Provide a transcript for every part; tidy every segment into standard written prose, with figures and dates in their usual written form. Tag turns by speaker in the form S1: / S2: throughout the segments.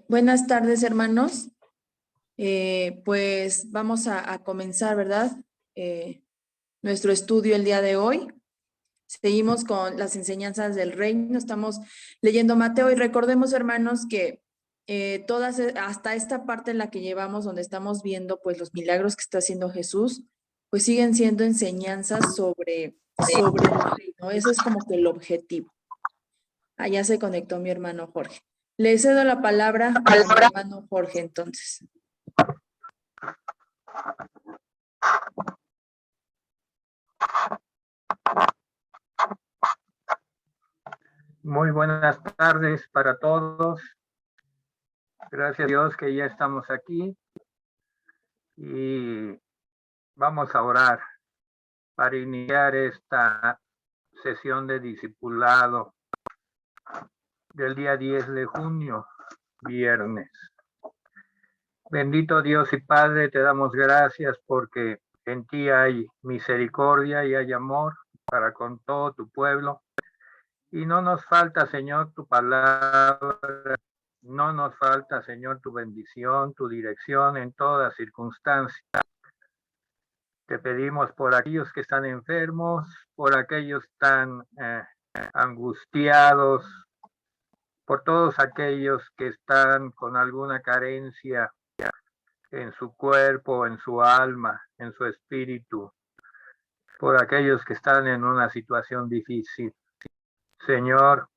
S1: Buenas tardes, hermanos. Pues vamos a comenzar, ¿verdad? Nuestro estudio el día de hoy. Seguimos con las enseñanzas del reino. Estamos leyendo Mateo y recordemos, hermanos, que hasta esta parte en la que llevamos, donde estamos viendo pues los milagros que está haciendo Jesús, pues siguen siendo enseñanzas sobre el reino. Ese es como que el objetivo. Ya se conectó mi hermano Jorge. Le cedo la palabra a mi hermano Jorge, entonces.
S2: Muy buenas tardes para todos. Gracias a Dios que ya estamos aquí y vamos a orar para iniciar esta sesión de discipulado del día 10 de junio, viernes. Bendito Dios y Padre, te damos gracias porque en ti hay misericordia y hay amor para con todo tu pueblo. Y no nos falta, Señor, tu palabra, no nos falta, Señor, tu bendición, tu dirección en toda circunstancia. Te pedimos por aquellos que están enfermos, por aquellos que están angustiados, por todos aquellos que están con alguna carencia en su cuerpo, en su alma, en su espíritu, por aquellos que están en una situación difícil. Señor,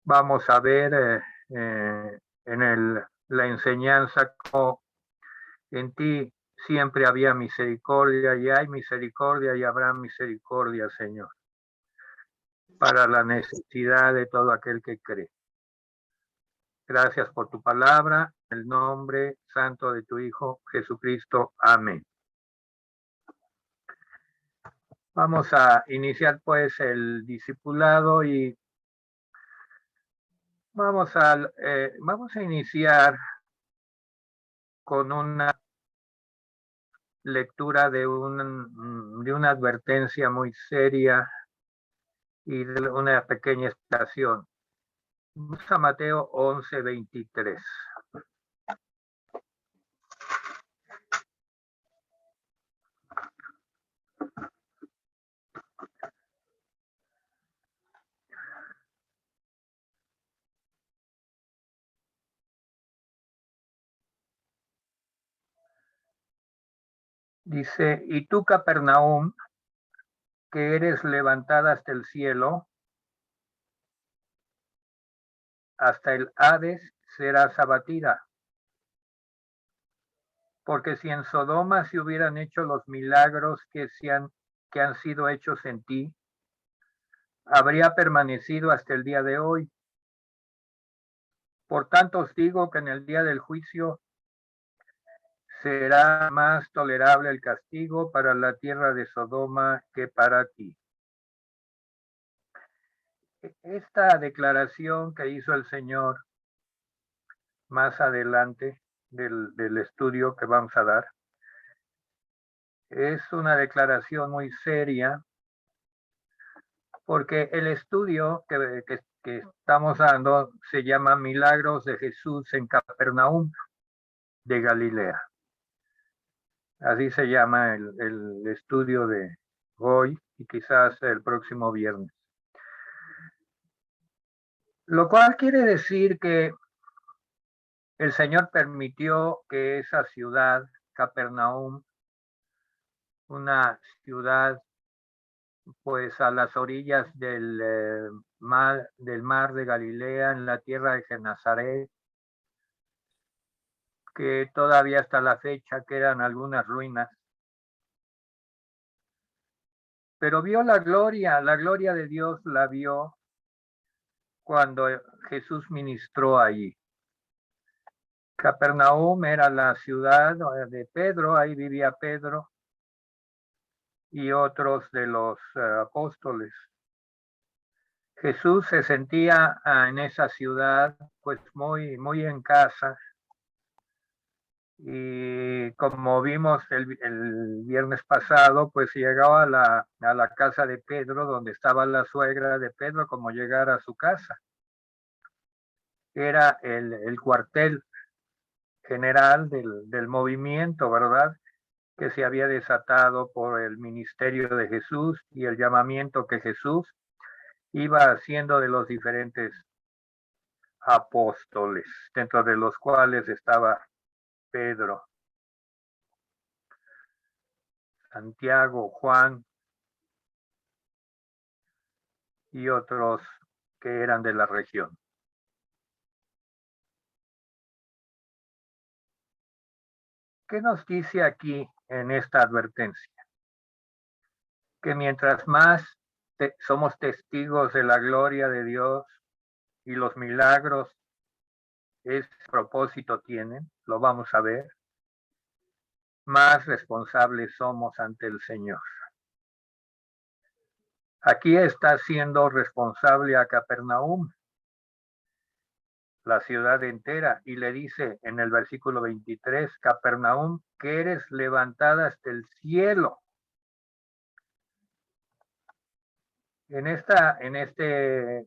S2: vamos a ver en la enseñanza como en ti siempre había misericordia y hay misericordia y habrá misericordia, Señor, para la necesidad de todo aquel que cree. Gracias por tu palabra, en el nombre santo de tu Hijo Jesucristo. Amén. Vamos a iniciar pues el discipulado y vamos a iniciar con una lectura de una advertencia muy seria y de una pequeña explicación. Vamos a Mateo 11:23. Dice, y tú, Capernaum, que eres levantada hasta el cielo, hasta el Hades serás abatida. Porque si en Sodoma se hubieran hecho los milagros que han sido hechos en ti, habría permanecido hasta el día de hoy. Por tanto os digo que en el día del juicio será más tolerable el castigo para la tierra de Sodoma que para ti. Esta declaración que hizo el Señor más adelante del estudio que vamos a dar es una declaración muy seria, porque el estudio que estamos dando se llama Milagros de Jesús en Capernaum de Galilea. Así se llama el estudio de hoy y quizás el próximo viernes. Lo cual quiere decir que el Señor permitió que esa ciudad, Capernaum, una ciudad pues a las orillas del mar de Galilea, en la tierra de Genazaret, que todavía hasta la fecha quedan algunas ruinas. Pero vio la gloria de Dios la vio cuando Jesús ministró allí. Capernaum era la ciudad de Pedro, ahí vivía Pedro y otros de los apóstoles. Jesús se sentía en esa ciudad pues muy, muy en casa. Y como vimos el viernes pasado, pues llegaba a la casa de Pedro, donde estaba la suegra de Pedro, como llegar a su casa. era el cuartel general del movimiento, ¿verdad?, que se había desatado por el ministerio de Jesús y el llamamiento que Jesús iba haciendo de los diferentes apóstoles, dentro de los cuales estaba Pedro, Santiago, Juan y otros que eran de la región. ¿Qué nos dice aquí en esta advertencia? Que mientras más somos testigos de la gloria de Dios y los milagros ese propósito tienen, lo vamos a ver, más responsables somos ante el Señor. Aquí está siendo responsable a Capernaum, la ciudad entera, y le dice en el versículo 23, Capernaum, que eres levantada hasta el cielo. En este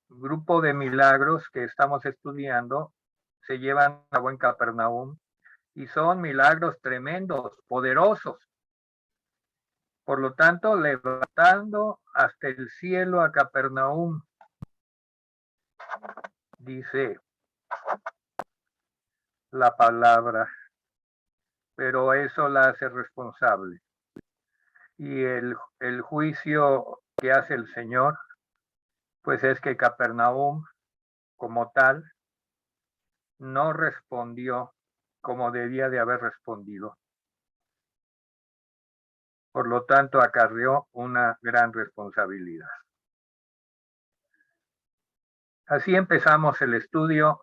S2: grupo de milagros que estamos estudiando, se llevan a cabo en Capernaum y son milagros tremendos, poderosos. Por lo tanto, levantando hasta el cielo a Capernaum, dice la palabra, pero eso la hace responsable. Y el juicio que hace el Señor, pues es que Capernaum, como tal, no respondió como debía de haber respondido. Por lo tanto, acarreó una gran responsabilidad. Así empezamos el estudio,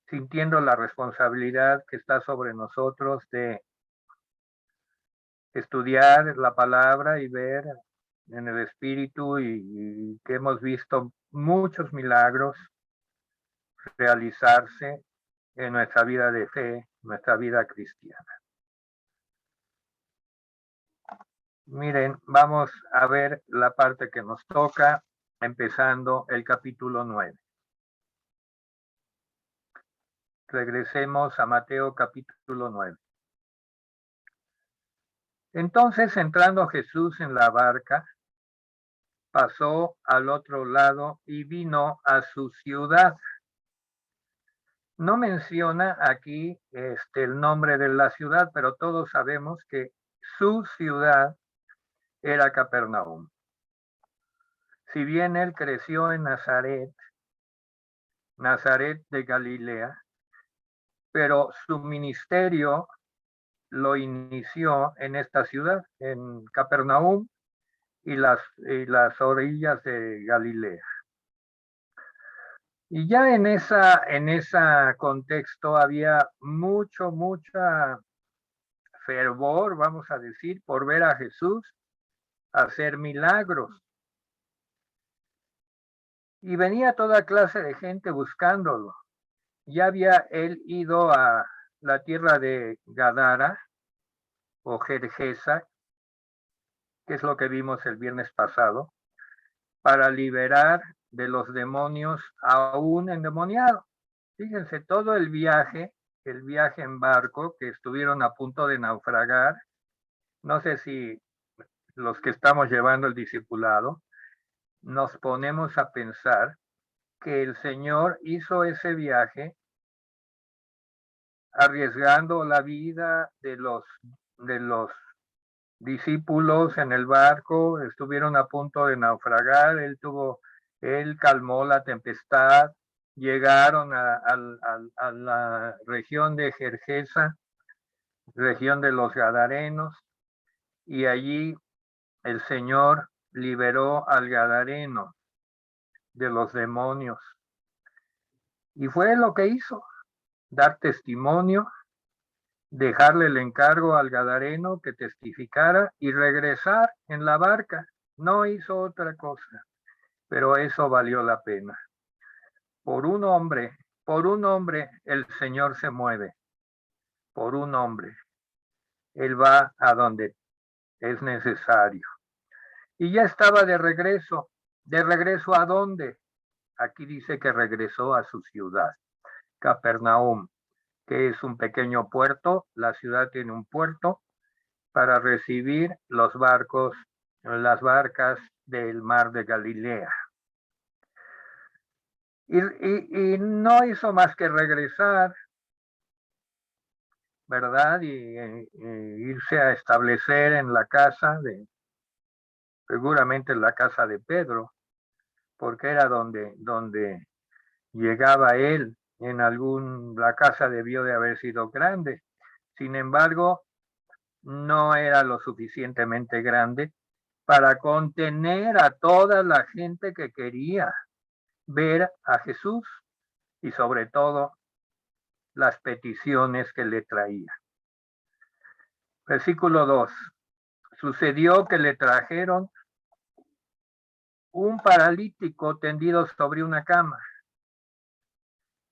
S2: sintiendo la responsabilidad que está sobre nosotros de estudiar la palabra y ver en el Espíritu y que hemos visto muchos milagros realizarse en nuestra vida de fe, nuestra vida cristiana. Miren, vamos a ver la parte que nos toca, empezando el capítulo 9. Regresemos a Mateo capítulo 9. Entonces, entrando Jesús en la barca, pasó al otro lado y vino a su ciudad. No menciona aquí el nombre de la ciudad, pero todos sabemos que su ciudad era Capernaum. Si bien él creció en Nazaret de Galilea, pero su ministerio lo inició en esta ciudad, en Capernaum y las orillas de Galilea. Y ya en ese contexto había mucha fervor, vamos a decir, por ver a Jesús hacer milagros. Y venía toda clase de gente buscándolo. Ya había él ido a la tierra de Gadara o Gergesa, que es lo que vimos el viernes pasado, para liberar de los demonios a un endemoniado. Fíjense, todo el viaje en barco, que estuvieron a punto de naufragar, no sé si los que estamos llevando el discipulado, nos ponemos a pensar que el Señor hizo ese viaje arriesgando la vida de los discípulos en el barco, estuvieron a punto de naufragar, él calmó la tempestad, llegaron a la región de Gergesa, región de los Gadarenos, y allí el Señor liberó al Gadareno de los demonios. Y fue lo que hizo, dar testimonio, dejarle el encargo al Gadareno que testificara y regresar en la barca. No hizo otra cosa, pero eso valió la pena. Por un hombre el Señor se mueve. Por un hombre. Él va a donde es necesario. Y ya estaba de regreso. ¿De regreso a dónde? Aquí dice que regresó a su ciudad, Capernaum, que es un pequeño puerto. La ciudad tiene un puerto para recibir los barcos, las barcas del mar de Galilea. Y no hizo más que regresar, ¿verdad? Y irse a establecer en la casa seguramente en la casa de Pedro, porque era donde llegaba él. La casa debió de haber sido grande. Sin embargo, no era lo suficientemente grande para contener a toda la gente que quería ver a Jesús y sobre todo las peticiones que le traía. Versículo 2. Sucedió que le trajeron un paralítico tendido sobre una cama.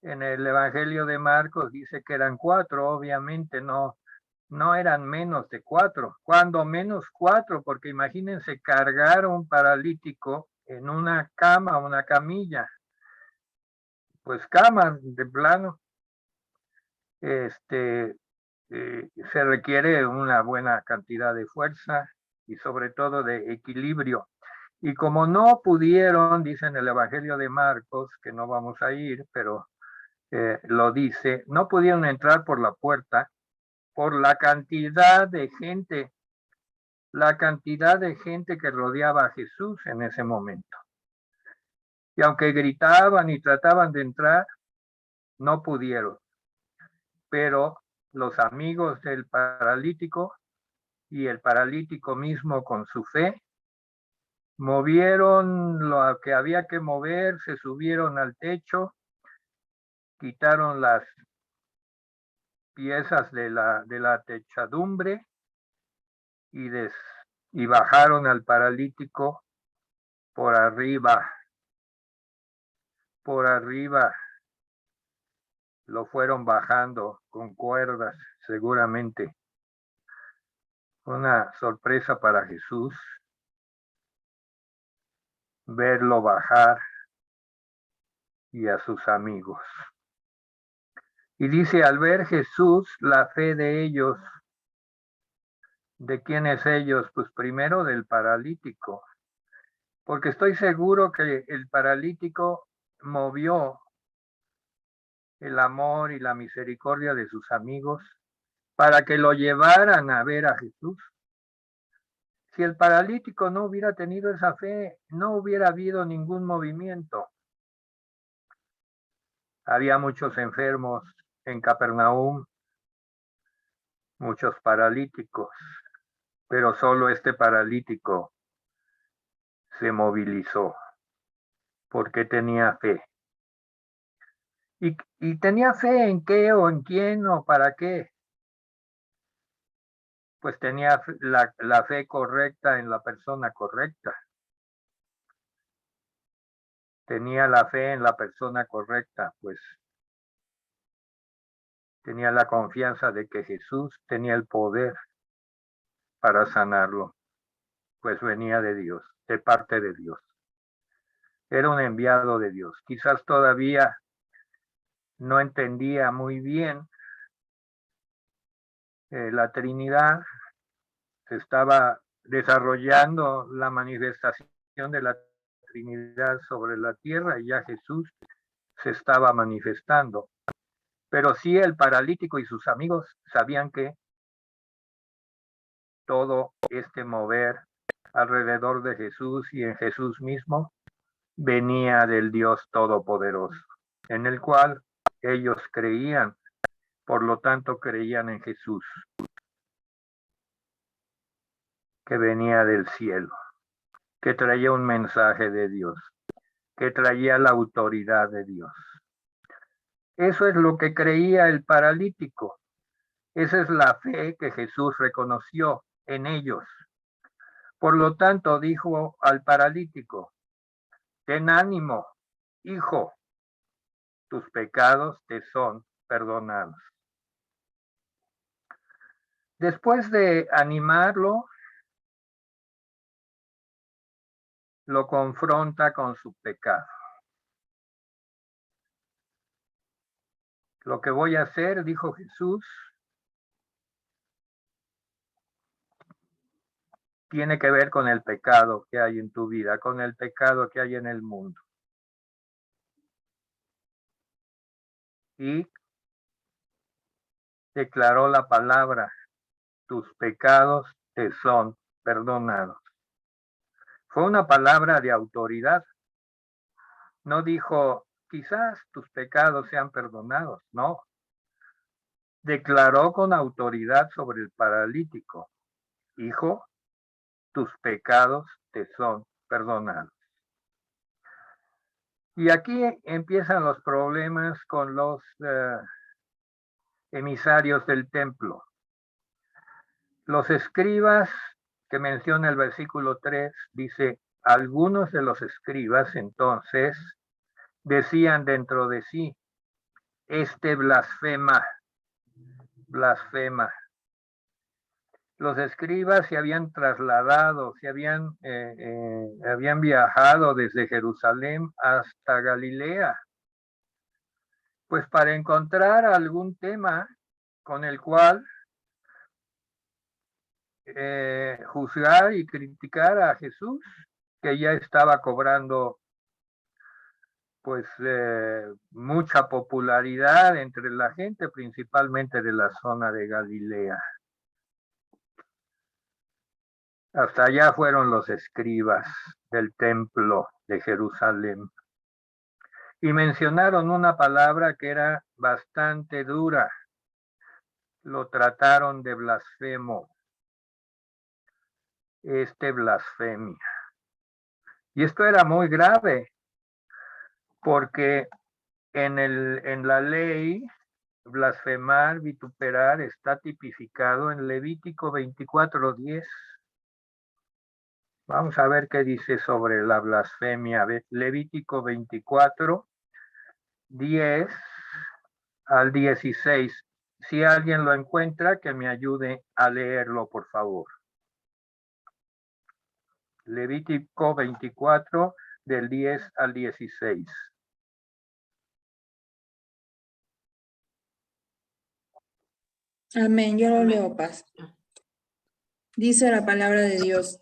S2: En el Evangelio de Marcos dice que eran 4, obviamente no eran menos de 4, cuando menos 4, porque imagínense cargar un paralítico en una cama, una camilla, pues cama de plano, se requiere una buena cantidad de fuerza y sobre todo de equilibrio. Y como no pudieron, dice en el Evangelio de Marcos, que no vamos a ir, pero lo dice, no pudieron entrar por la puerta por la cantidad de gente que rodeaba a Jesús en ese momento. Y aunque gritaban y trataban de entrar, no pudieron. Pero los amigos del paralítico y el paralítico mismo con su fe, movieron lo que había que mover, se subieron al techo, quitaron las piezas de la techadumbre y bajaron al paralítico por arriba, lo fueron bajando con cuerdas, seguramente. Una sorpresa para Jesús verlo bajar y a sus amigos. Y dice, al ver Jesús la fe de ellos. ¿De quién es ellos? Pues primero del paralítico, porque estoy seguro que el paralítico movió el amor y la misericordia de sus amigos para que lo llevaran a ver a Jesús. Si el paralítico no hubiera tenido esa fe, no hubiera habido ningún movimiento. Había muchos enfermos en Capernaum, muchos paralíticos, pero solo este paralítico se movilizó porque tenía fe. ¿Y tenía fe en qué o en quién o para qué? Pues tenía la fe correcta en la persona correcta. Tenía la fe en la persona correcta, pues tenía la confianza de que Jesús tenía el poder para sanarlo, pues venía de Dios, de parte de Dios. Era un enviado de Dios. Quizás todavía no entendía muy bien la Trinidad, se estaba desarrollando la manifestación de la Trinidad sobre la tierra y ya Jesús se estaba manifestando. Pero sí el paralítico y sus amigos sabían que todo este mover alrededor de Jesús y en Jesús mismo venía del Dios Todopoderoso, en el cual ellos creían, por lo tanto creían en Jesús, que venía del cielo, que traía un mensaje de Dios, que traía la autoridad de Dios. Eso es lo que creía el paralítico. Esa es la fe que Jesús reconoció en ellos. Por lo tanto, dijo al paralítico, ten ánimo, hijo, tus pecados te son perdonados. Después de animarlo, lo confronta con su pecado. Lo que voy a hacer, dijo Jesús, tiene que ver con el pecado que hay en tu vida, con el pecado que hay en el mundo. Y declaró la palabra, tus pecados te son perdonados. Fue una palabra de autoridad. No dijo, quizás tus pecados sean perdonados, no. Declaró con autoridad sobre el paralítico, hijo, tus pecados te son perdonados. Y aquí empiezan los problemas con los emisarios del templo. Los escribas, que menciona el versículo 3, dice, algunos de los escribas entonces decían dentro de sí, este blasfema. Los escribas se habían trasladado, habían viajado desde Jerusalén hasta Galilea, pues para encontrar algún tema con el cual juzgar y criticar a Jesús, que ya estaba cobrando pues mucha popularidad entre la gente, principalmente de la zona de Galilea. Hasta allá fueron los escribas del templo de Jerusalén. Y mencionaron una palabra que era bastante dura. Lo trataron de blasfemo. Blasfemia. Y esto era muy grave, porque en la ley, blasfemar, vituperar, está tipificado en Levítico 24:10. Vamos a ver qué dice sobre la blasfemia. Levítico 24:10 al 16. Si alguien lo encuentra, que me ayude a leerlo, por favor. Levítico 24, del 10 al 16.
S1: Amén, yo lo leo, paz. Dice la palabra de Dios.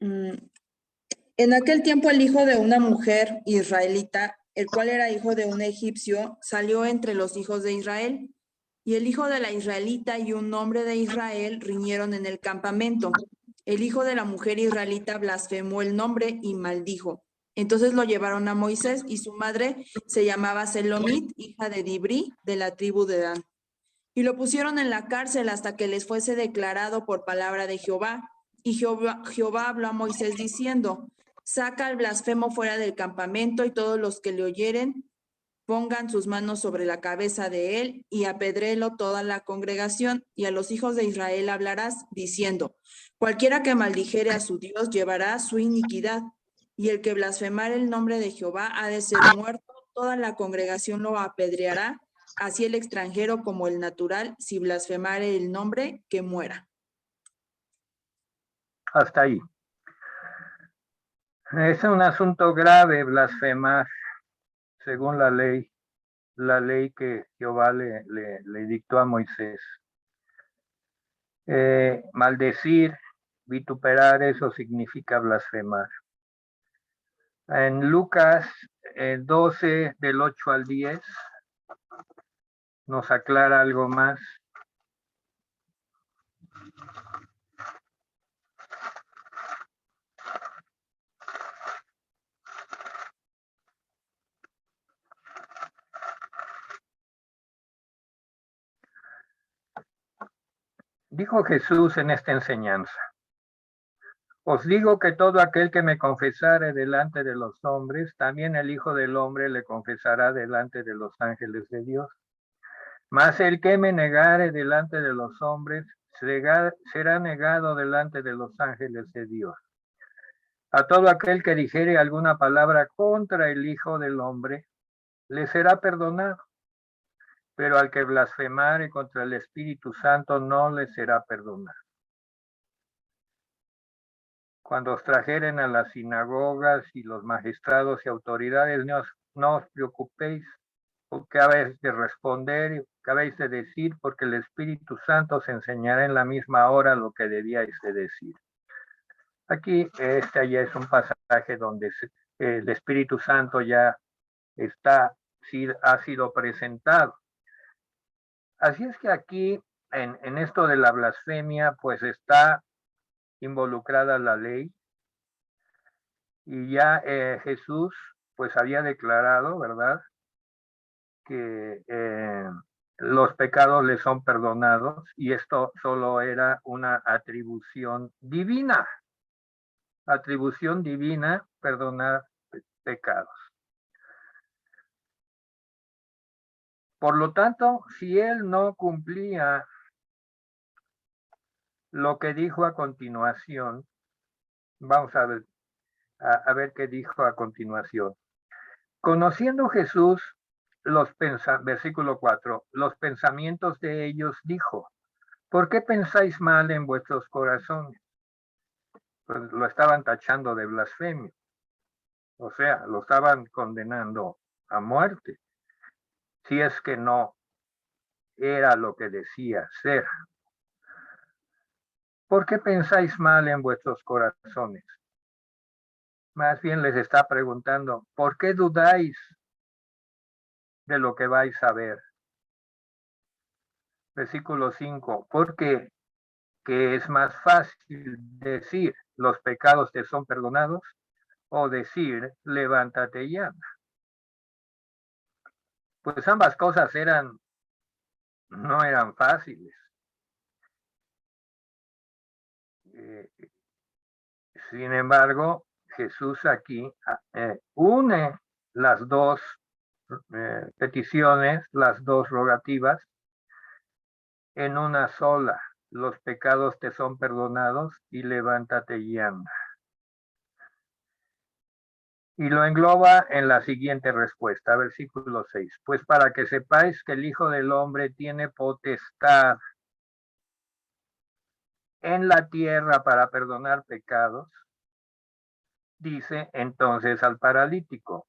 S1: En aquel tiempo el hijo de una mujer israelita, el cual era hijo de un egipcio, salió entre los hijos de Israel. Y el hijo de la israelita y un hombre de Israel riñeron en el campamento. El hijo de la mujer israelita blasfemó el nombre y maldijo. Entonces lo llevaron a Moisés y su madre se llamaba Selomit, hija de Dibri, de la tribu de Dan. Y lo pusieron en la cárcel hasta que les fuese declarado por palabra de Jehová. Y Jehová habló a Moisés diciendo, saca al blasfemo fuera del campamento y todos los que le oyeren pongan sus manos sobre la cabeza de él y apedréelo toda la congregación, y a los hijos de Israel hablarás diciendo, cualquiera que maldijere a su Dios llevará su iniquidad, y el que blasfemare el nombre de Jehová ha de ser muerto, toda la congregación lo apedreará, así el extranjero como el natural, si blasfemare el nombre, que muera.
S2: Hasta ahí. Es un asunto grave blasfemar, según la ley que Jehová le dictó a Moisés. Maldecir, vituperar, eso significa blasfemar. En Lucas 12, del 8 al 10, nos aclara algo más. Dijo Jesús en esta enseñanza, os digo que todo aquel que me confesare delante de los hombres, también el Hijo del Hombre le confesará delante de los ángeles de Dios. Mas el que me negare delante de los hombres, será negado delante de los ángeles de Dios. A todo aquel que dijere alguna palabra contra el Hijo del Hombre, le será perdonado. Pero al que blasfemare contra el Espíritu Santo, no le será perdonado. Cuando os trajeren a las sinagogas y los magistrados y autoridades, no os preocupéis ¿qué habéis de responder? ¿Qué habéis de decir? Porque el Espíritu Santo os enseñará en la misma hora lo que debíais de decir. Aquí, ya es un pasaje donde el Espíritu Santo ya ha sido presentado. Así es que aquí, en esto de la blasfemia, pues está involucrada la ley, y ya Jesús, pues había declarado, ¿verdad?, que los pecados le son perdonados, y esto solo era una atribución divina, perdonar pecados. Por lo tanto, si él no cumplía lo que dijo a continuación, vamos a ver qué dijo a continuación. Conociendo Jesús versículo 4, los pensamientos de ellos dijo, ¿por qué pensáis mal en vuestros corazones? Pues lo estaban tachando de blasfemia. O sea, lo estaban condenando a muerte, si es que no era lo que decía ser. ¿Por qué pensáis mal en vuestros corazones? Más bien les está preguntando, ¿por qué dudáis de lo que vais a ver? Versículo 5, porque que es más fácil decir, los pecados te son perdonados, o decir, levántate y anda. Pues ambas cosas no eran fáciles. Sin embargo, Jesús aquí une las dos peticiones, las dos rogativas, en una sola. Los pecados te son perdonados y levántate y anda. Y lo engloba en la siguiente respuesta, versículo 6. Pues para que sepáis que el Hijo del Hombre tiene potestad en la tierra para perdonar pecados, dice entonces al paralítico,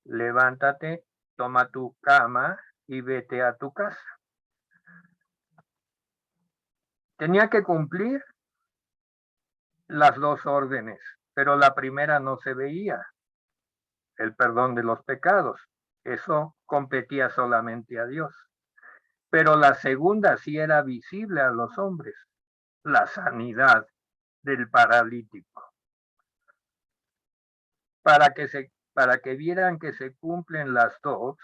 S2: levántate, toma tu cama y vete a tu casa. Tenía que cumplir las dos órdenes, pero la primera no se veía, el perdón de los pecados. Eso competía solamente a Dios. Pero la segunda sí era visible a los hombres, la sanidad del paralítico. Para que vieran que se cumplen las dos,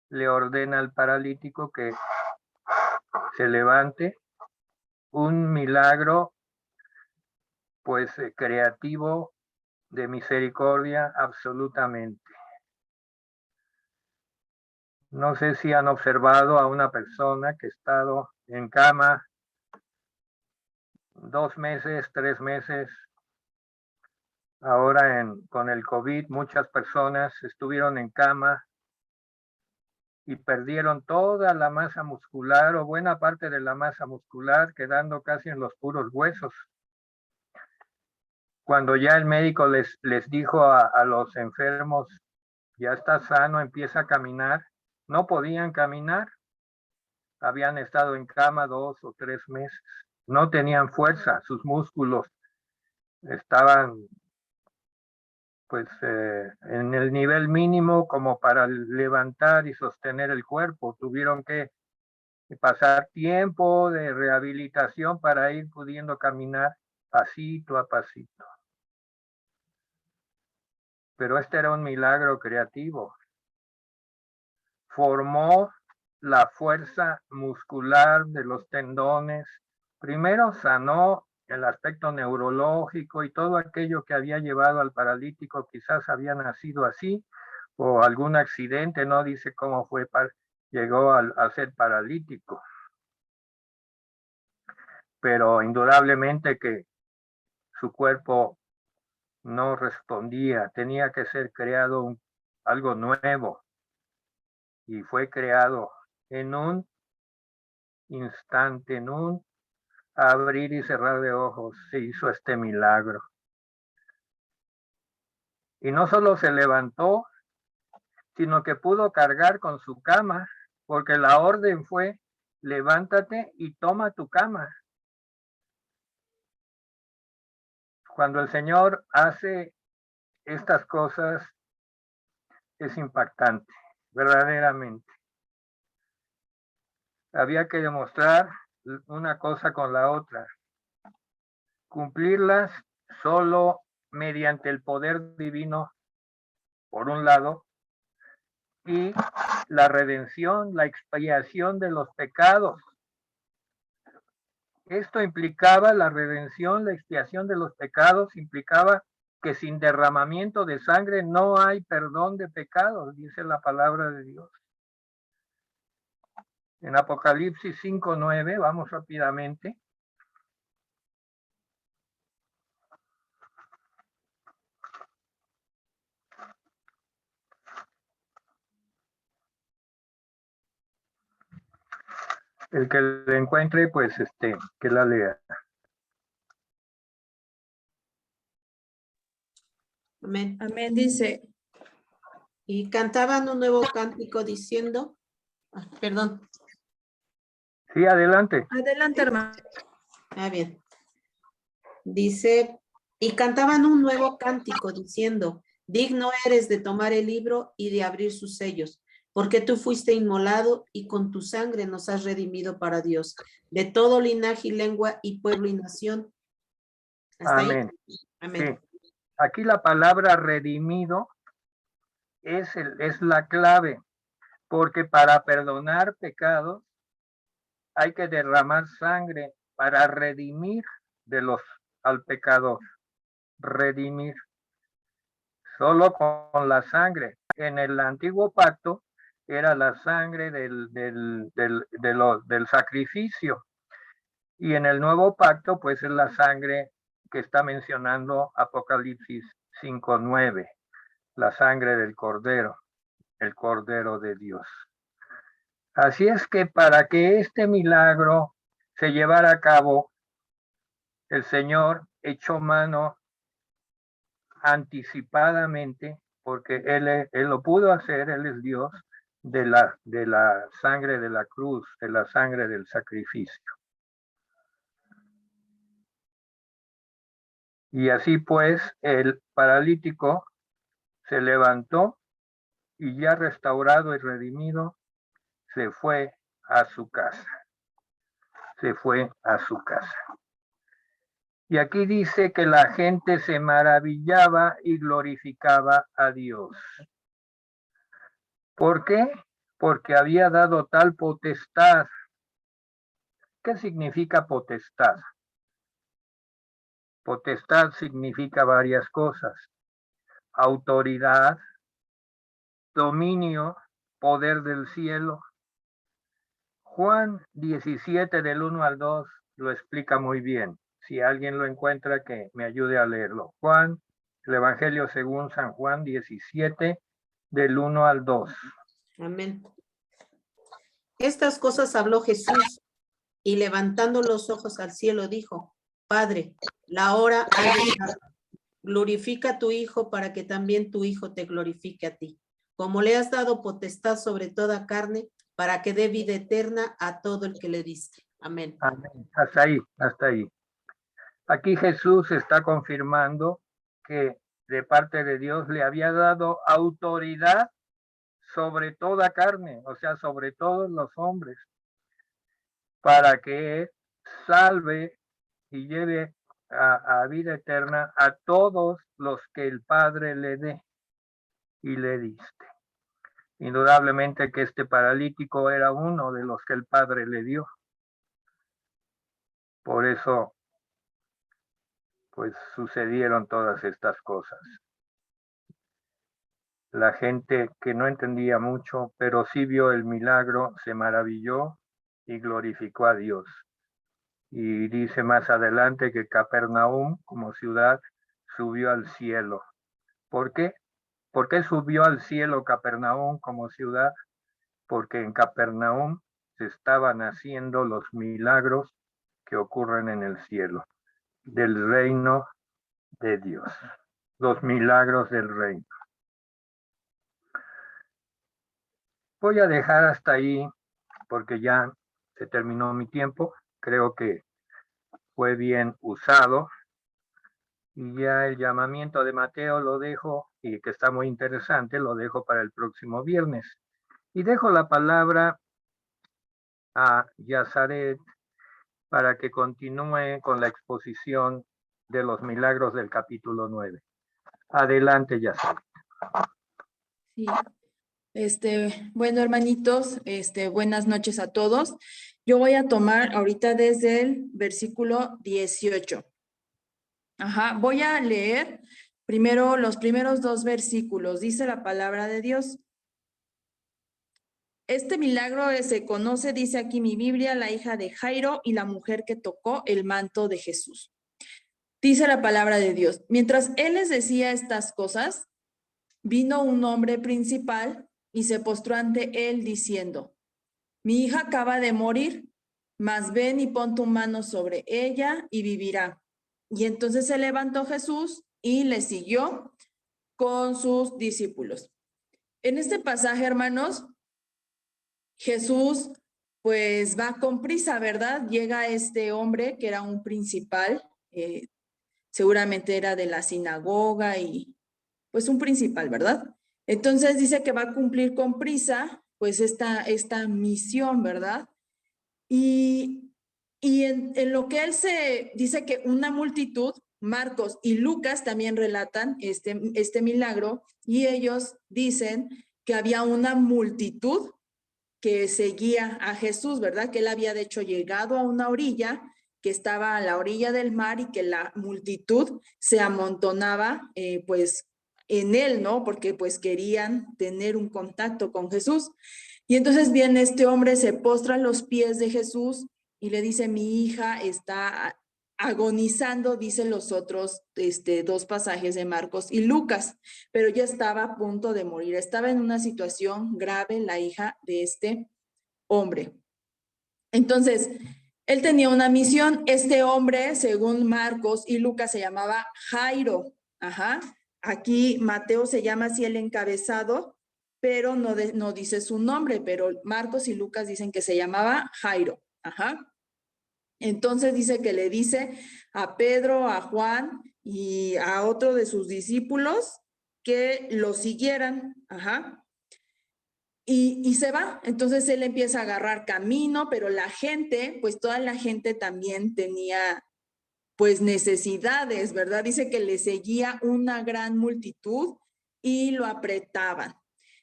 S2: le ordena al paralítico que se levante, un milagro pues creativo, de misericordia absolutamente. No sé si han observado a una persona que ha estado en cama 2 meses, 3 meses. Ahora con el COVID, muchas personas estuvieron en cama y perdieron toda la masa muscular o buena parte de la masa muscular, quedando casi en los puros huesos. Cuando ya el médico les dijo a los enfermos, ya está sano, empieza a caminar, no podían caminar. Habían estado en cama 2 o 3 meses. No tenían fuerza, sus músculos estaban pues en el nivel mínimo como para levantar y sostener el cuerpo. Tuvieron que pasar tiempo de rehabilitación para ir pudiendo caminar pasito a pasito. Pero este era un milagro creativo. Formó la fuerza muscular de los tendones. Primero sanó el aspecto neurológico y todo aquello que había llevado al paralítico, quizás había nacido así, o algún accidente, no dice cómo fue, llegó a ser paralítico. Pero indudablemente que su cuerpo no respondía, tenía que ser creado algo nuevo, y fue creado en un instante, en un abrir y cerrar de ojos, se hizo este milagro. Y no solo se levantó, sino que pudo cargar con su cama, porque la orden fue, levántate y toma tu cama. Cuando el Señor hace estas cosas, es impactante, verdaderamente. Había que demostrar una cosa con la otra, cumplirlas solo mediante el poder divino, por un lado, y la redención, la expiación de los pecados. Esto implicaba la redención, la expiación de los pecados, implicaba que sin derramamiento de sangre no hay perdón de pecados, dice la palabra de Dios. En Apocalipsis 5:9, vamos rápidamente. El que le encuentre, pues que la lea.
S3: Amén.
S1: Amén, dice.
S3: Y cantaban un nuevo cántico diciendo, perdón.
S2: Sí, adelante.
S1: Adelante, hermano.
S3: Bien. Dice, y cantaban un nuevo cántico diciendo, digno eres de tomar el libro y de abrir sus sellos, porque tú fuiste inmolado y con tu sangre nos has redimido para Dios, de todo linaje y lengua y pueblo y nación. ¿Hasta
S2: Amén.
S3: ahí? Amén.
S2: Sí. Aquí la palabra redimido es la clave, porque para perdonar pecados hay que derramar sangre para redimir al pecador. Redimir. Solo con la sangre. En el antiguo pacto era la sangre del sacrificio. Y en el nuevo pacto, pues es la sangre que está mencionando Apocalipsis 5:9, la sangre del Cordero, el Cordero de Dios. Así es que para que este milagro se llevara a cabo, el Señor echó mano anticipadamente, porque él lo pudo hacer, Él es Dios, de la sangre de la cruz, de la sangre del sacrificio. Y así pues, el paralítico se levantó y ya restaurado y redimido, se fue a su casa. Se fue a su casa. Y aquí dice que la gente se maravillaba y glorificaba a Dios. ¿Por qué? Porque había dado tal potestad. ¿Qué significa potestad? Potestad significa varias cosas. Autoridad, dominio, poder del cielo. Juan 17 del 1 al 2 lo explica muy bien. Si alguien lo encuentra, que me ayude a leerlo. Juan, el Evangelio según San Juan 17 del 1 al 2.
S3: Amén. Estas cosas habló Jesús y levantando los ojos al cielo dijo, Padre, la hora ha llegado. Glorifica a tu Hijo para que también tu Hijo te glorifique a ti. Como le has dado potestad sobre toda carne, para que dé vida eterna a todo el que le diste. Amén.
S2: Amén. Hasta ahí, hasta ahí. Aquí Jesús está confirmando que de parte de Dios le había dado autoridad sobre toda carne, o sea, sobre todos los hombres, para que salve y lleve a vida eterna a todos los que el Padre le dé y le diste. Indudablemente que este paralítico era uno de los que el Padre le dio. Por eso, pues sucedieron todas estas cosas. La gente que no entendía mucho, pero sí vio el milagro, se maravilló y glorificó a Dios. Y dice más adelante que Capernaum, como ciudad, subió al cielo. ¿Por qué? ¿Por qué subió al cielo Capernaum como ciudad? Porque en Capernaum se estaban haciendo los milagros que ocurren en el cielo, del reino de Dios, los milagros del reino. Voy a dejar hasta ahí porque ya se terminó mi tiempo. Creo que fue bien usado. Y ya el llamamiento de Mateo lo dejo, y que está muy interesante, lo dejo para el próximo viernes. Y dejo la palabra a Yazaret para que continúe con la exposición de los milagros del capítulo 9. Adelante, Yazaret.
S1: Sí. Bueno, hermanitos, buenas noches a todos. Yo voy a tomar ahorita desde el versículo 18. Ajá, voy a leer primero los primeros 2 versículos. Dice la palabra de Dios. Este milagro se conoce, dice aquí mi Biblia, la hija de Jairo y la mujer que tocó el manto de Jesús. Dice la palabra de Dios. Mientras él les decía estas cosas, vino un hombre principal y se postró ante él diciendo: mi hija acaba de morir, mas ven y pon tu mano sobre ella y vivirá. Y entonces se levantó Jesús y le siguió con sus discípulos. En este pasaje, hermanos, Jesús pues va con prisa, ¿verdad? Llega este hombre que era un principal, seguramente era de la sinagoga y pues un principal, ¿verdad? Entonces dice que va a cumplir con prisa pues esta misión, ¿verdad? Y en lo que él se dice que una multitud, Marcos y Lucas también relatan este milagro, y ellos dicen que había una multitud que seguía a Jesús, ¿verdad? Que él había de hecho llegado a una orilla, que estaba a la orilla del mar y que la multitud se amontonaba pues en él, ¿no? Porque pues querían tener un contacto con Jesús. Y entonces viene este hombre, se postra a los pies de Jesús y le dice: mi hija está agonizando, dicen los otros 2 pasajes de Marcos y Lucas, pero ya estaba a punto de morir, estaba en una situación grave la hija de este hombre. Entonces, él tenía una misión. Este hombre, según Marcos y Lucas, se llamaba Jairo. Ajá. Aquí Mateo se llama así el encabezado, pero no dice su nombre, pero Marcos y Lucas dicen que se llamaba Jairo. Ajá. Entonces dice que le dice a Pedro, a Juan y a otro de sus discípulos que lo siguieran. Ajá. Y se va. Entonces él empieza a agarrar camino, pero la gente, pues toda la gente también tenía pues necesidades, ¿verdad? Dice que le seguía una gran multitud y lo apretaban.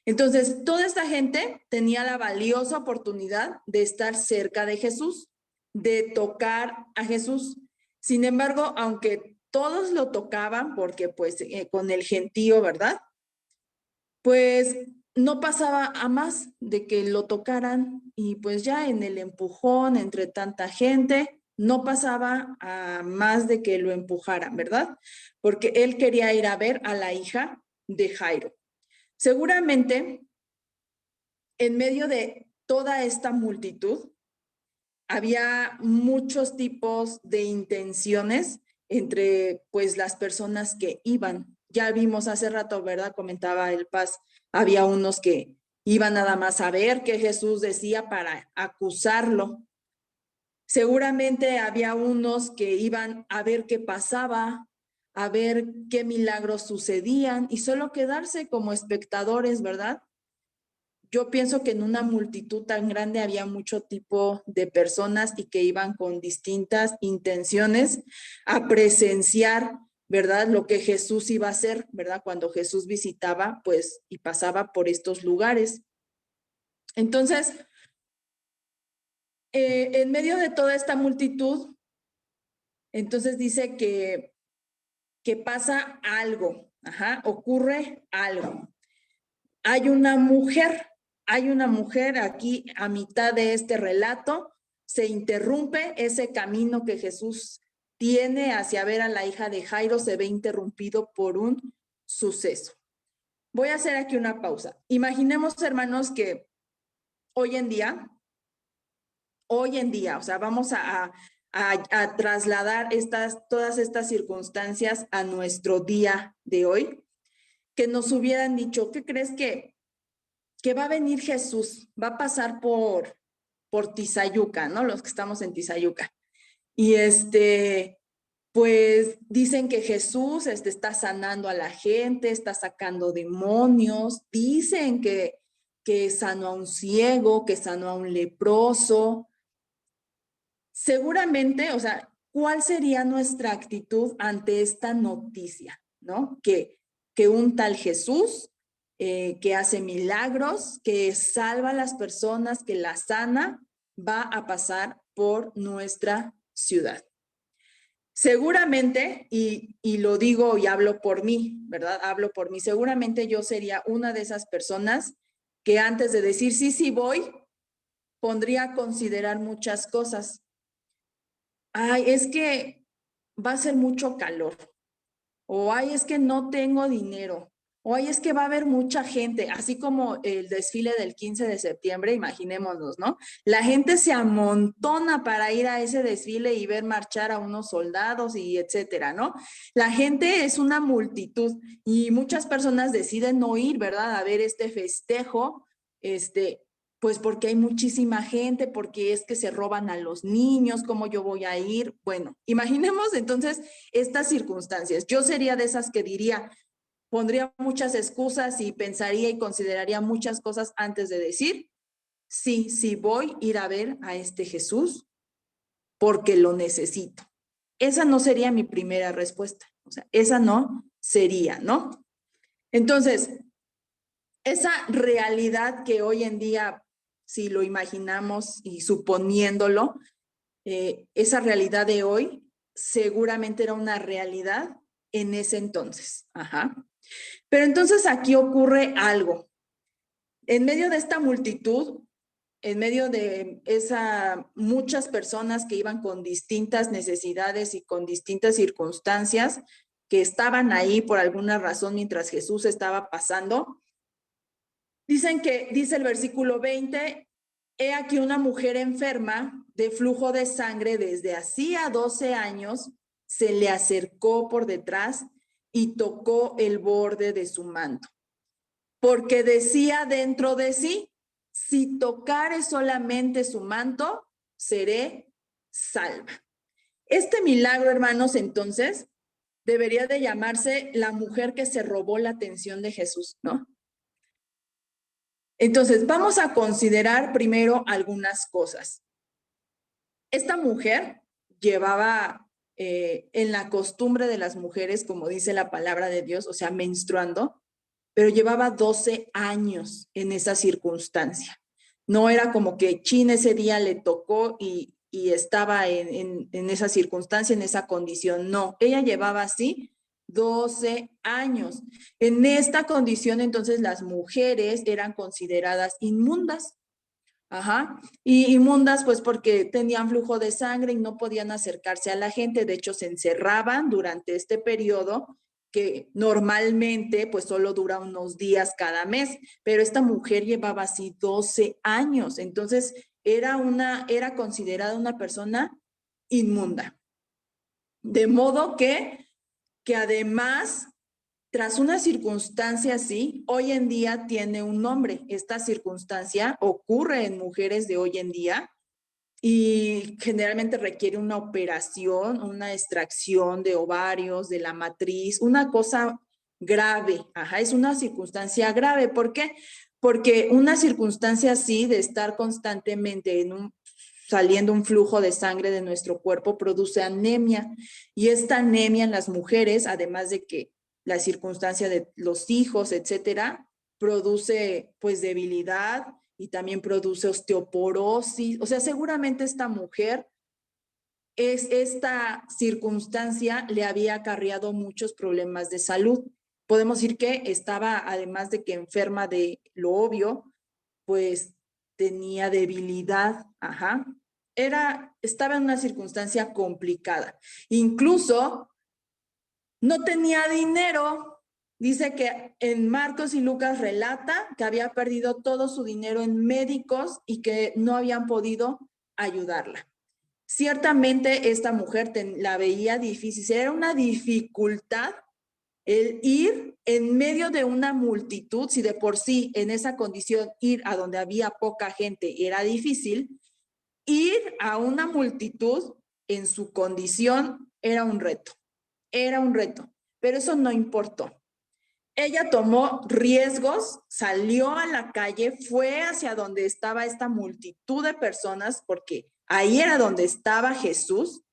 S1: Entonces, toda esta gente tenía la valiosa oportunidad de estar cerca de Jesús, de tocar a Jesús. Sin embargo, aunque todos lo tocaban, porque pues con el gentío, ¿verdad? Pues no pasaba a más de que lo tocaran, y pues ya en el empujón entre tanta gente, no pasaba a más de que lo empujaran, ¿verdad? Porque él quería ir a ver a la hija de Jairo. Seguramente, en medio de toda esta multitud, había muchos tipos de intenciones entre pues las personas que iban. Ya vimos hace rato, ¿verdad? Comentaba el Paz, había unos que iban nada más a ver qué Jesús decía para acusarlo. Seguramente había unos que iban a ver qué pasaba, a ver qué milagros sucedían y solo quedarse como espectadores, ¿verdad? Yo pienso que en una multitud tan grande había mucho tipo de personas y que iban con distintas intenciones a presenciar, ¿verdad? Lo que Jesús iba a hacer, ¿verdad? Cuando Jesús visitaba, pues, y pasaba por estos lugares. Entonces, en medio de toda esta multitud, entonces dice que pasa algo, ajá, ocurre algo. Hay una mujer aquí a mitad de este relato, se interrumpe ese camino que Jesús tiene hacia ver a la hija de Jairo, se ve interrumpido por un suceso. Voy a hacer aquí una pausa. Imaginemos, hermanos, que hoy en día, o sea, vamos a trasladar todas estas circunstancias a nuestro día de hoy, que nos hubieran dicho: ¿qué crees que que va a venir Jesús, va a pasar por Tizayuca, ¿no? Los que estamos en Tizayuca. Y pues dicen que Jesús está sanando a la gente, está sacando demonios, dicen que sanó a un ciego, que sanó a un leproso. Seguramente, o sea, ¿cuál sería nuestra actitud ante esta noticia, ¿no? Que un tal Jesús que hace milagros, que salva a las personas, que las sana, va a pasar por nuestra ciudad. Seguramente, y lo digo y hablo por mí, ¿verdad? Hablo por mí. Seguramente yo sería una de esas personas que antes de decir sí, sí voy, pondría a considerar muchas cosas. Ay, es que va a ser mucho calor. O ay, es que no tengo dinero. O ay, es que va a haber mucha gente, así como el desfile del 15 de septiembre, imaginémonos, ¿no? La gente se amontona para ir a ese desfile y ver marchar a unos soldados y etcétera, ¿no? La gente es una multitud y muchas personas deciden no ir, ¿verdad? A ver este festejo, pues porque hay muchísima gente, porque es que se roban a los niños, ¿cómo yo voy a ir? Bueno, imaginemos entonces estas circunstancias. Yo sería de esas que diría, pondría muchas excusas y pensaría y consideraría muchas cosas antes de decir, sí, sí voy a ir a ver a este Jesús porque lo necesito. Esa no sería mi primera respuesta. O sea, esa no sería, ¿no? Entonces, esa realidad que hoy en día, si lo imaginamos y suponiéndolo, esa realidad de hoy seguramente era una realidad en ese entonces. Ajá. Pero entonces aquí ocurre algo. En medio de esta multitud, en medio de muchas personas que iban con distintas necesidades y con distintas circunstancias, que estaban ahí por alguna razón mientras Jesús estaba pasando, dice el versículo 20, he aquí una mujer enferma de flujo de sangre desde hacía 12 años, se le acercó por detrás y tocó el borde de su manto, porque decía dentro de sí, si tocare solamente su manto, seré salva. Este milagro, hermanos, entonces, debería de llamarse la mujer que se robó la atención de Jesús, ¿no? Entonces, vamos a considerar primero algunas cosas. Esta mujer llevaba en la costumbre de las mujeres, como dice la palabra de Dios, o sea, menstruando, pero llevaba 12 años en esa circunstancia. No era como que chin ese día le tocó y estaba en esa circunstancia, en esa condición. No, ella llevaba así 12 años. En esta condición, entonces, las mujeres eran consideradas inmundas. Ajá. Y inmundas, pues porque tenían flujo de sangre y no podían acercarse a la gente. De hecho, se encerraban durante este periodo que normalmente pues solo dura unos días cada mes, pero esta mujer llevaba así 12 años. Entonces, era considerada una persona inmunda. De modo que además, tras una circunstancia así, hoy en día tiene un nombre. Esta circunstancia ocurre en mujeres de hoy en día y generalmente requiere una operación, una extracción de ovarios, de la matriz, una cosa grave. Ajá, es una circunstancia grave. ¿Por qué? Porque una circunstancia así de estar constantemente saliendo un flujo de sangre de nuestro cuerpo produce anemia, y esta anemia en las mujeres, además de que la circunstancia de los hijos, etcétera, produce pues debilidad y también produce osteoporosis. O sea, seguramente esta mujer, esta circunstancia le había acarreado muchos problemas de salud. Podemos decir que estaba, además de que enferma de lo obvio, pues tenía debilidad, ajá. Estaba en una circunstancia complicada. Incluso no tenía dinero. Dice que en Marcos y Lucas relata que había perdido todo su dinero en médicos y que no habían podido ayudarla. Ciertamente esta mujer la veía difícil, era una dificultad El ir en medio de una multitud, si de por sí en esa condición ir a donde había poca gente era difícil, ir a una multitud en su condición era un reto, pero eso no importó. Ella tomó riesgos, salió a la calle, fue hacia donde estaba esta multitud de personas, porque ahí era donde estaba Jesús.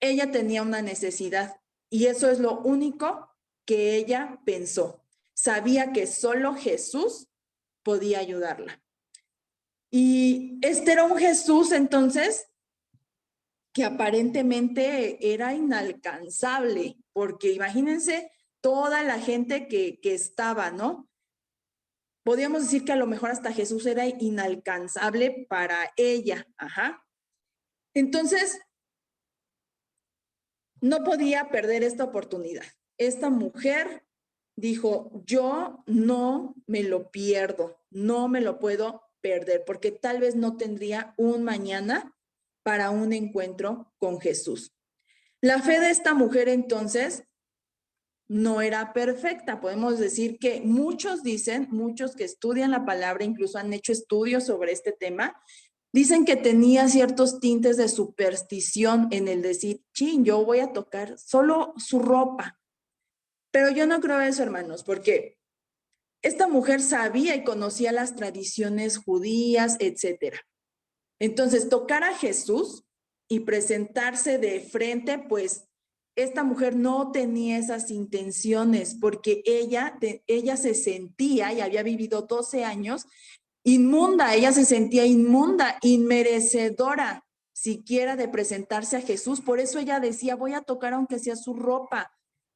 S1: Ella tenía una necesidad y eso es lo único que ella pensó. Sabía que solo Jesús podía ayudarla. Y este era un Jesús entonces que aparentemente era inalcanzable, porque imagínense toda la gente que estaba, ¿no? Podríamos decir que a lo mejor hasta Jesús era inalcanzable para ella. Ajá. Entonces, no podía perder esta oportunidad. Esta mujer dijo, yo no me lo pierdo, no me lo puedo perder, porque tal vez no tendría un mañana para un encuentro con Jesús. La fe de esta mujer entonces no era perfecta. Podemos decir que muchos dicen, muchos que estudian la palabra, incluso han hecho estudios sobre este tema, dicen que tenía ciertos tintes de superstición en el decir, chin, yo voy a tocar solo su ropa. Pero yo no creo eso, hermanos, porque esta mujer sabía y conocía las tradiciones judías, etcétera. Entonces, tocar a Jesús y presentarse de frente, pues esta mujer no tenía esas intenciones porque ella se sentía y había vivido 12 años inmunda, ella se sentía inmunda, inmerecedora siquiera de presentarse a Jesús. Por eso ella decía, voy a tocar aunque sea su ropa,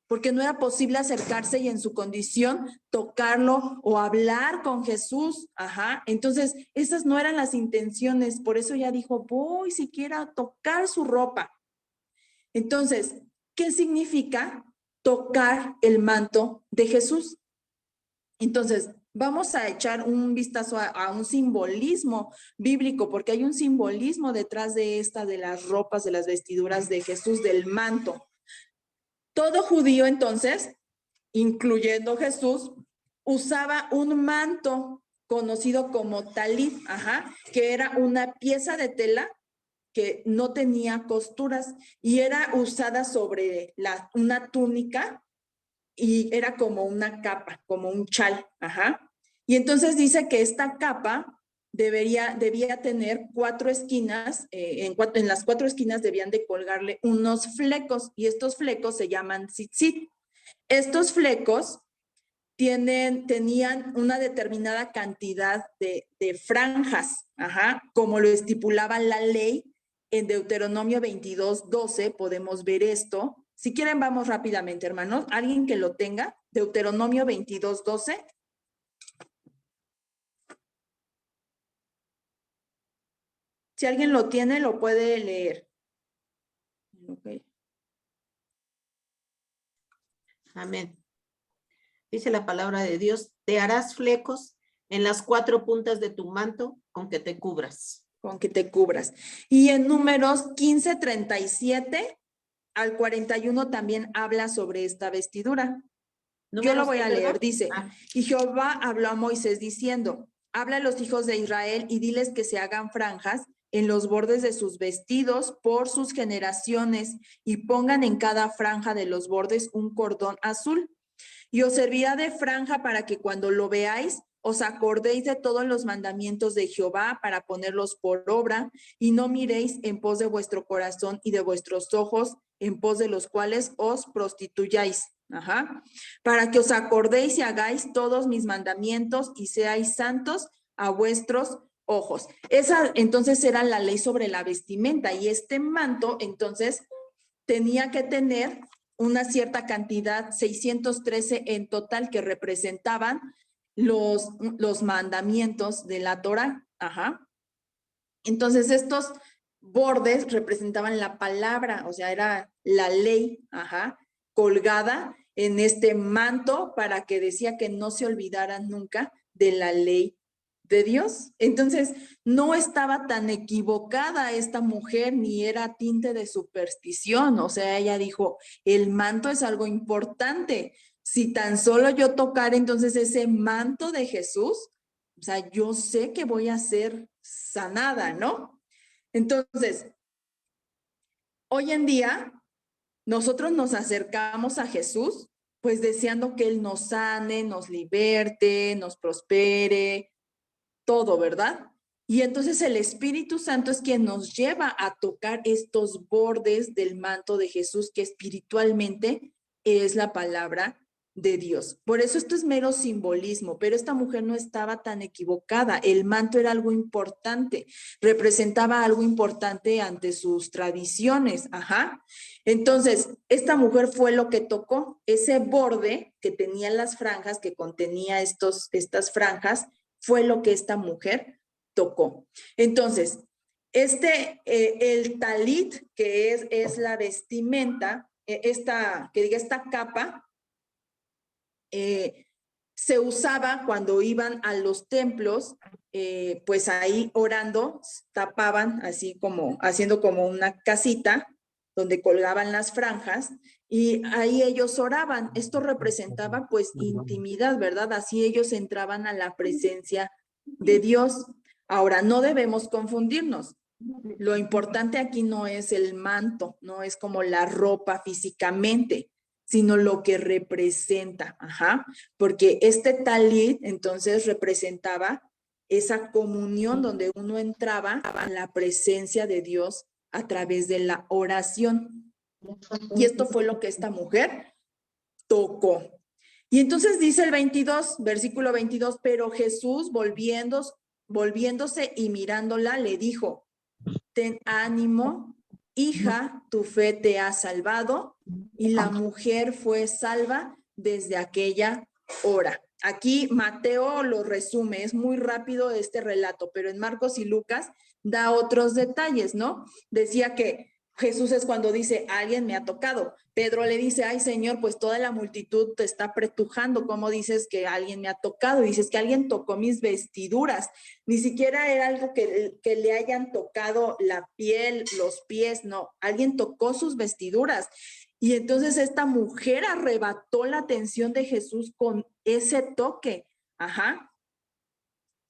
S1: porque no era posible acercarse y en su condición tocarlo o hablar con Jesús. Ajá. Entonces, esas no eran las intenciones. Por eso ella dijo, voy siquiera a tocar su ropa. Entonces, ¿qué significa tocar el manto de Jesús? Entonces, vamos a echar un vistazo a un simbolismo bíblico, porque hay un simbolismo detrás de de las ropas, de las vestiduras de Jesús, del manto. Todo judío, entonces, incluyendo Jesús, usaba un manto conocido como talit, que era una pieza de tela que no tenía costuras y era usada sobre una túnica y era como una capa, como un chal, Y entonces dice que esta capa debía tener 4 esquinas, en las 4 esquinas debían de colgarle unos flecos y estos flecos se llaman tzitzit. Estos flecos tenían una determinada cantidad de franjas, como lo estipulaba la ley en Deuteronomio 22:12, podemos ver esto. Si quieren, vamos rápidamente, hermanos. ¿Alguien que lo tenga? Deuteronomio 22:12. Si alguien lo tiene, lo puede leer. Okay.
S3: Amén. Dice la palabra de Dios, te harás flecos en las 4 puntas de tu manto con que te cubras.
S1: Con que te cubras. Y en Números 15:37 al 41 también habla sobre esta vestidura. Yo lo voy a leer, dice, y Jehová habló a Moisés diciendo, habla a los hijos de Israel y diles que se hagan franjas en los bordes de sus vestidos por sus generaciones y pongan en cada franja de los bordes un cordón azul. Y os servirá de franja para que cuando lo veáis, os acordéis de todos los mandamientos de Jehová para ponerlos por obra y no miréis en pos de vuestro corazón y de vuestros ojos en pos de los cuales os prostituyáis. Para que os acordéis y hagáis todos mis mandamientos y seáis santos a vuestros ojos. Esa entonces era la ley sobre la vestimenta y este manto entonces tenía que tener una cierta cantidad, 613 en total, que representaban los mandamientos de la Torá. Entonces estos bordes representaban la palabra, o sea, era la ley, colgada en este manto para que decía que no se olvidaran nunca de la ley de Dios. Entonces, no estaba tan equivocada esta mujer, ni era tinte de superstición. O sea, ella dijo, el manto es algo importante. Si tan solo yo tocar entonces ese manto de Jesús, o sea, yo sé que voy a ser sanada, ¿no? Entonces, hoy en día, nosotros nos acercamos a Jesús, pues deseando que Él nos sane, nos liberte, nos prospere, todo, ¿verdad? Y entonces el Espíritu Santo es quien nos lleva a tocar estos bordes del manto de Jesús, que espiritualmente es la palabra de Dios. Por eso esto es mero simbolismo, pero esta mujer no estaba tan equivocada. El manto era algo importante, representaba algo importante ante sus tradiciones. Ajá. Entonces, esta mujer fue lo que tocó, ese borde que tenía las franjas, que contenía estas franjas, fue lo que esta mujer tocó. Entonces, el talit, que es la vestimenta, esta capa, se usaba cuando iban a los templos, pues ahí orando, tapaban así como, haciendo como una casita donde colgaban las franjas y ahí ellos oraban. Esto representaba pues intimidad, ¿verdad? Así ellos entraban a la presencia de Dios. Ahora, no debemos confundirnos. Lo importante aquí no es el manto, no es como la ropa físicamente, sino lo que representa, ajá, porque este talit entonces representaba esa comunión donde uno entraba a la presencia de Dios a través de la oración. Y esto fue lo que esta mujer tocó. Y entonces dice el 22, versículo 22, pero Jesús volviéndose y mirándola le dijo, ten ánimo, hija, tu fe te ha salvado. Y la mujer fue salva desde aquella hora. Aquí Mateo lo resume, es muy rápido este relato, pero en Marcos y Lucas da otros detalles, ¿no? Decía que Jesús es cuando dice, alguien me ha tocado. Pedro le dice, ay Señor, pues toda la multitud te está apretujando. ¿Cómo dices que alguien me ha tocado? Y dices que alguien tocó mis vestiduras. Ni siquiera era algo que le hayan tocado la piel, los pies, no. Alguien tocó sus vestiduras. Y entonces esta mujer arrebató la atención de Jesús con ese toque. Ajá.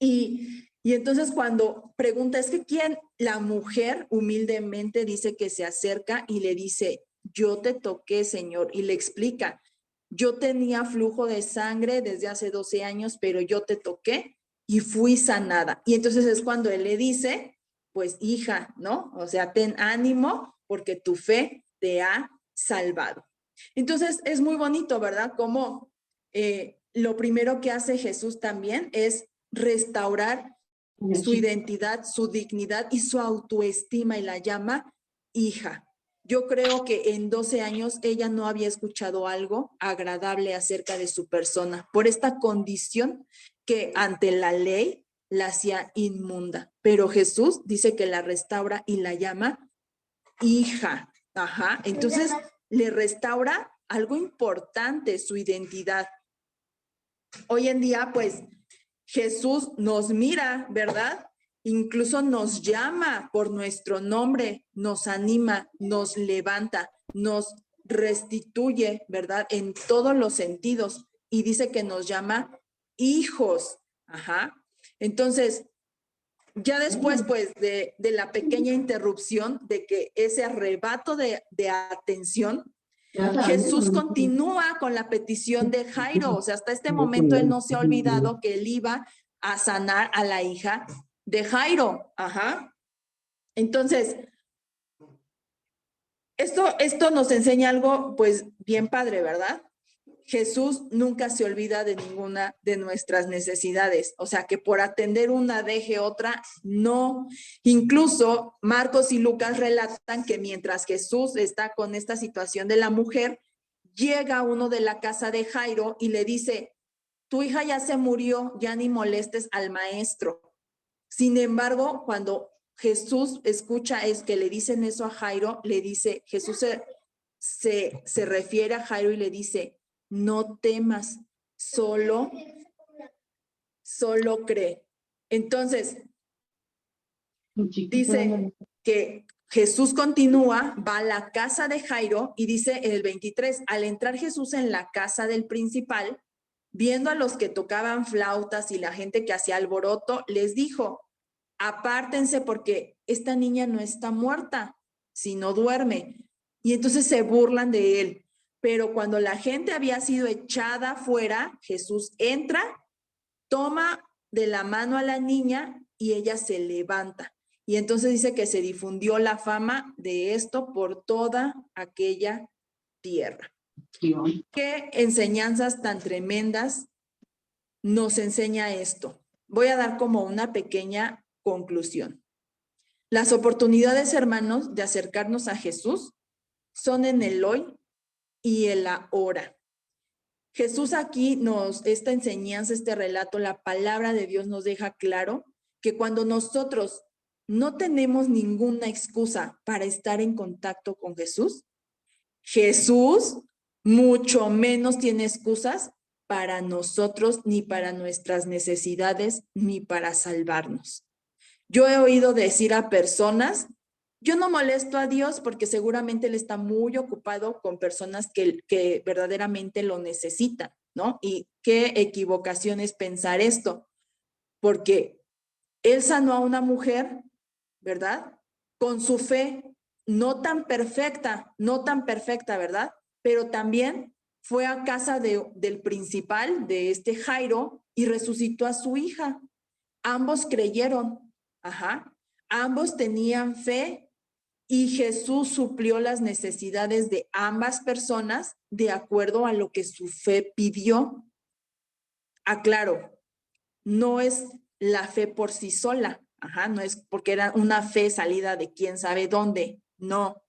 S1: Y entonces cuando pregunta, es que quién, la mujer humildemente dice que se acerca y le dice, yo te toqué, Señor, y le explica, yo tenía flujo de sangre desde hace 12 años, pero yo te toqué y fui sanada. Y entonces es cuando él le dice, pues hija, ¿no? O sea, ten ánimo porque tu fe te ha salvado. Entonces es muy bonito, ¿verdad? Como lo primero que hace Jesús también es restaurar su identidad, su dignidad y su autoestima y la llama hija. Yo creo que en 12 años ella no había escuchado algo agradable acerca de su persona por esta condición que ante la ley la hacía inmunda. Pero Jesús dice que la restaura y la llama hija. Ajá. Entonces le restaura algo importante, su identidad. Hoy en día, pues, Jesús nos mira, ¿verdad? Incluso nos llama por nuestro nombre, nos anima, nos levanta, nos restituye, ¿verdad? En todos los sentidos. Y dice que nos llama hijos. Ajá. Entonces, ya después, pues, de la pequeña interrupción, de que ese arrebato de atención, Jesús continúa con la petición de Jairo, o sea, hasta este momento él no se ha olvidado que él iba a sanar a la hija de Jairo. Ajá. Entonces, esto nos enseña algo, pues, bien padre, ¿verdad? Jesús nunca se olvida de ninguna de nuestras necesidades, o sea, que por atender una deje otra, no. Incluso Marcos y Lucas relatan que mientras Jesús está con esta situación de la mujer, llega uno de la casa de Jairo y le dice, tu hija ya se murió, ya ni molestes al maestro. Sin embargo, cuando Jesús escucha es que le dicen eso a Jairo, le dice, Jesús se refiere a Jairo y le dice, no temas, solo cree. Entonces, dice que Jesús continúa, va a la casa de Jairo y dice en el 23, al entrar Jesús en la casa del principal, viendo a los que tocaban flautas y la gente que hacía alboroto, les dijo, apártense porque esta niña no está muerta, sino duerme. Y entonces se burlan de él. Pero cuando la gente había sido echada fuera, Jesús entra, toma de la mano a la niña y ella se levanta. Y entonces dice que se difundió la fama de esto por toda aquella tierra. ¿Qué enseñanzas tan tremendas nos enseña esto? Voy a dar como una pequeña conclusión. Las oportunidades, hermanos, de acercarnos a Jesús son en el hoy y el ahora. Jesús aquí esta enseñanza, este relato, la palabra de Dios nos deja claro que cuando nosotros no tenemos ninguna excusa para estar en contacto con Jesús, Jesús mucho menos tiene excusas para nosotros, ni para nuestras necesidades, ni para salvarnos. Yo he oído decir a personas, yo no molesto a Dios porque seguramente Él está muy ocupado con personas que verdaderamente lo necesitan, ¿no? Y qué equivocación es pensar esto, porque Él sanó a una mujer, ¿verdad? Con su fe no tan perfecta, ¿verdad? Pero también fue a casa del principal, de este Jairo, y resucitó a su hija. Ambos creyeron, ambos tenían fe y Jesús suplió las necesidades de ambas personas de acuerdo a lo que su fe pidió. Aclaro, no es la fe por sí sola, no es porque era una fe salida de quién sabe dónde, no.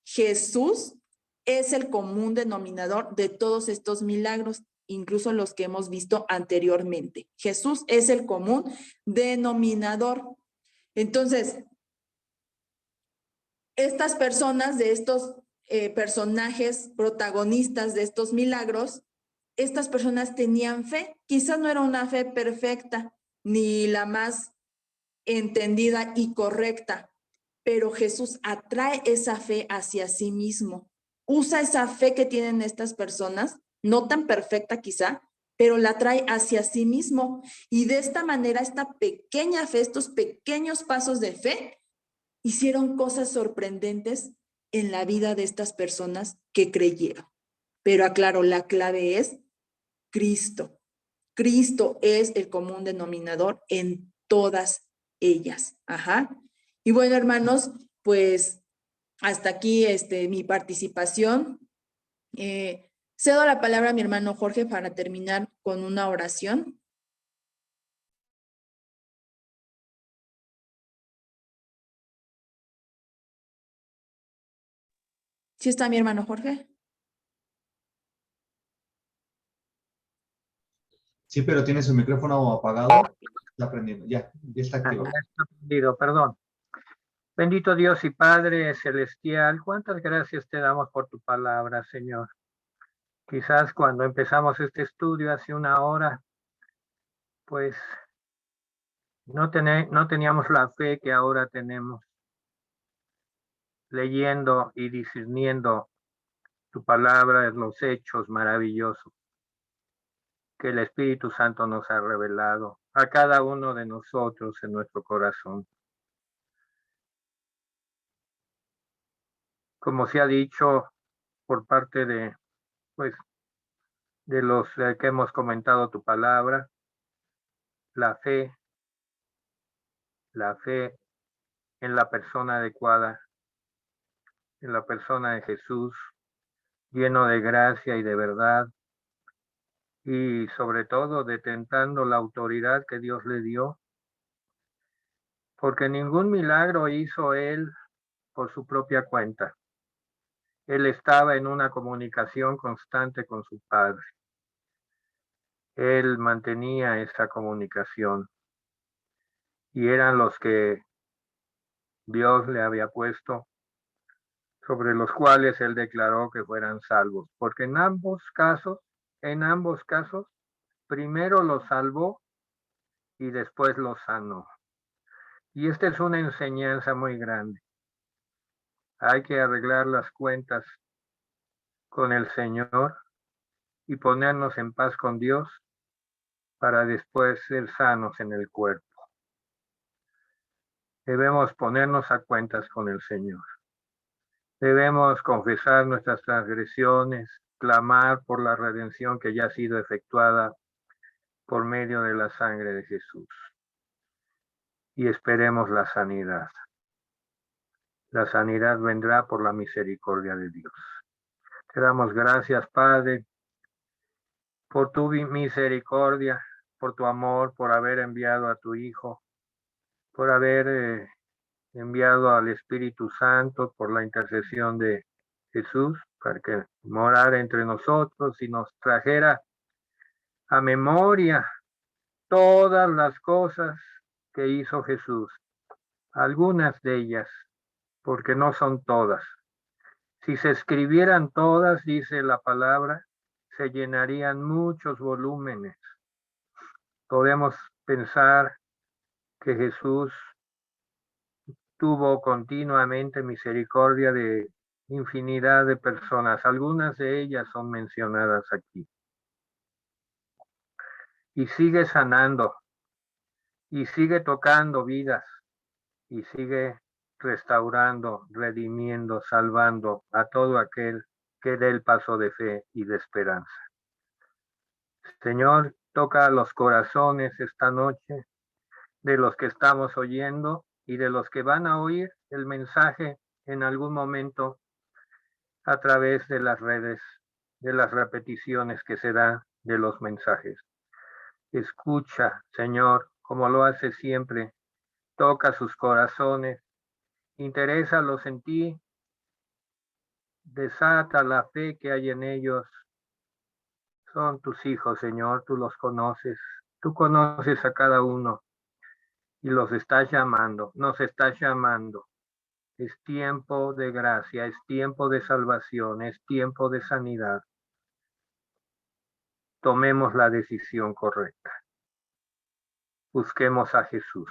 S1: Jesús es el común denominador de todos estos milagros, incluso los que hemos visto anteriormente. Jesús es el común denominador. Entonces, estas personas de estos personajes protagonistas de estos milagros, estas personas tenían fe. Quizás no era una fe perfecta, ni la más entendida y correcta, pero Jesús atrae esa fe hacia sí mismo. Usa esa fe que tienen estas personas, no tan perfecta quizá, pero la trae hacia sí mismo. Y de esta manera, esta pequeña fe, estos pequeños pasos de fe, hicieron cosas sorprendentes en la vida de estas personas que creyeron. Pero aclaro, la clave es Cristo. Cristo es el común denominador en todas ellas. Y bueno, hermanos, pues hasta aquí mi participación. Cedo la palabra a mi hermano Jorge para terminar con una oración. ¿Sí está mi hermano Jorge?
S4: Sí, pero tiene su micrófono apagado. Está prendiendo. Ya está activo.
S2: Está prendido, perdón. Bendito Dios y Padre Celestial, cuántas gracias te damos por tu palabra, Señor. Quizás cuando empezamos este estudio hace una hora, pues no teníamos la fe que ahora tenemos, leyendo y discerniendo tu palabra, los hechos maravillosos que el Espíritu Santo nos ha revelado a cada uno de nosotros en nuestro corazón. Como se ha dicho por parte de, pues, de los que hemos comentado tu palabra, la fe en la persona adecuada, en la persona de Jesús, lleno de gracia y de verdad, y sobre todo detentando la autoridad que Dios le dio, porque ningún milagro hizo él por su propia cuenta. Él estaba en una comunicación constante con su Padre. Él mantenía esa comunicación y eran los que Dios le había puesto, sobre los cuales él declaró que fueran salvos, porque en ambos casos, primero los salvó y después los sanó. Y esta es una enseñanza muy grande. Hay que arreglar las cuentas con el Señor y ponernos en paz con Dios para después ser sanos en el cuerpo. Debemos ponernos a cuentas con el Señor. Debemos confesar nuestras transgresiones, clamar por la redención que ya ha sido efectuada por medio de la sangre de Jesús. Y esperemos la sanidad. La sanidad vendrá por la misericordia de Dios. Te damos gracias, Padre, por tu misericordia, por tu amor, por haber enviado a tu Hijo, por haber enviado al Espíritu Santo, por la intercesión de Jesús, para que morara entre nosotros y nos trajera a memoria todas las cosas que hizo Jesús, algunas de ellas, porque no son todas. Si se escribieran todas, dice la palabra, se llenarían muchos volúmenes. Podemos pensar que Jesús tuvo continuamente misericordia de infinidad de personas. Algunas de ellas son mencionadas aquí. Y sigue sanando, y sigue tocando vidas, y sigue restaurando, redimiendo, salvando a todo aquel que dé el paso de fe y de esperanza. Señor, toca los corazones esta noche de los que estamos oyendo y de los que van a oír el mensaje en algún momento a través de las redes, de las repeticiones que se dan de los mensajes. Escucha, Señor, como lo hace siempre, toca sus corazones, interésalos en ti, desata la fe que hay en ellos. Son tus hijos, Señor, tú los conoces, tú conoces a cada uno y los estás llamando, nos estás llamando. Es tiempo de gracia, es tiempo de salvación, es tiempo de sanidad. Tomemos la decisión correcta. Busquemos a Jesús.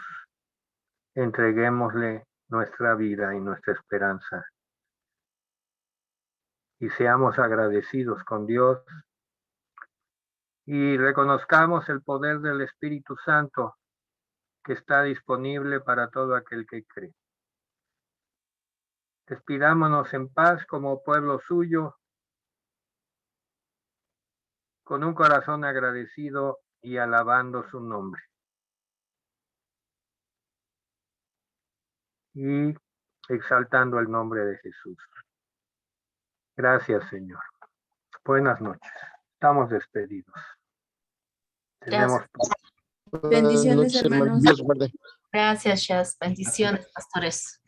S2: Entreguémosle nuestra vida y nuestra esperanza. Y seamos agradecidos con Dios. Y reconozcamos el poder del Espíritu Santo que está disponible para todo aquel que cree. Despidámonos en paz como pueblo suyo, con un corazón agradecido y alabando su nombre. Y exaltando el nombre de Jesús. Gracias, Señor. Buenas noches. Estamos despedidos. Tenemos...
S1: Bendiciones, hermanos.
S5: Dios guarde.
S6: Gracias, Chas. Bendiciones, pastores.